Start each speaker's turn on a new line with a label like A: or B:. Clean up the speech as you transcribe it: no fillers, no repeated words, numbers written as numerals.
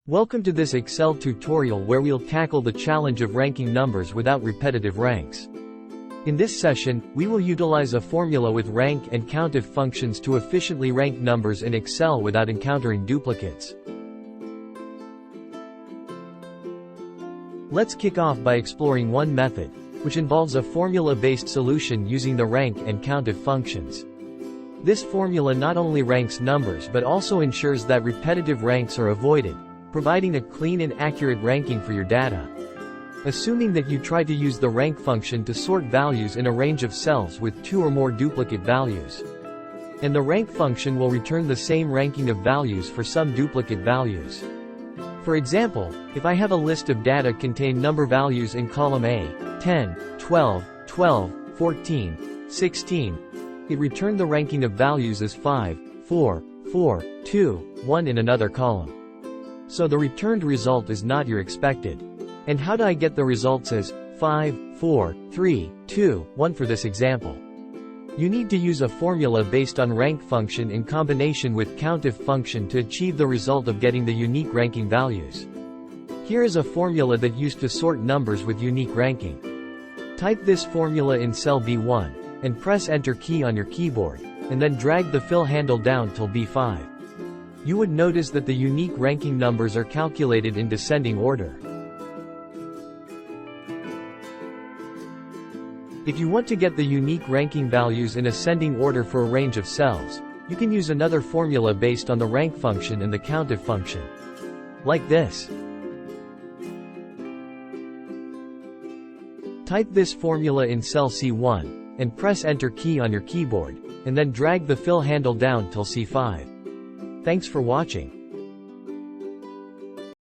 A: Welcome to this Excel tutorial where we'll tackle the challenge of ranking numbers without repetitive ranks. In this session, we will utilize a formula with rank and countif functions to efficiently rank numbers in Excel without encountering duplicates. Let's kick off by exploring one method, which involves a formula-based solution using the rank and countif functions. This formula not only ranks numbers but also ensures that repetitive ranks are avoided, providing a clean and accurate ranking for your data. Assuming that you try to use the rank function to sort values in a range of cells with two or more duplicate values. And the rank function will return the same ranking of values for some duplicate values. For example, if I have a list of data contain number values in column A, 10, 12, 12, 14, 16, it returned the ranking of values as 5, 4, 4, 2, 1 in another column. So the returned result is not your expected. And how do I get the results as 5, 4, 3, 2, 1 for this example? You need to use a formula based on rank function in combination with countif function to achieve the result of getting the unique ranking values. Here is a formula that used to sort numbers with unique ranking. Type this formula in cell B1, and press Enter key on your keyboard, and then drag the fill handle down till B5. You would notice that the unique ranking numbers are calculated in descending order. If you want to get the unique ranking values in ascending order for a range of cells, you can use another formula based on the rank function and the countif function. Like this. Type this formula in cell C1, and press Enter key on your keyboard, and then drag the fill handle down till C5. Thanks for watching.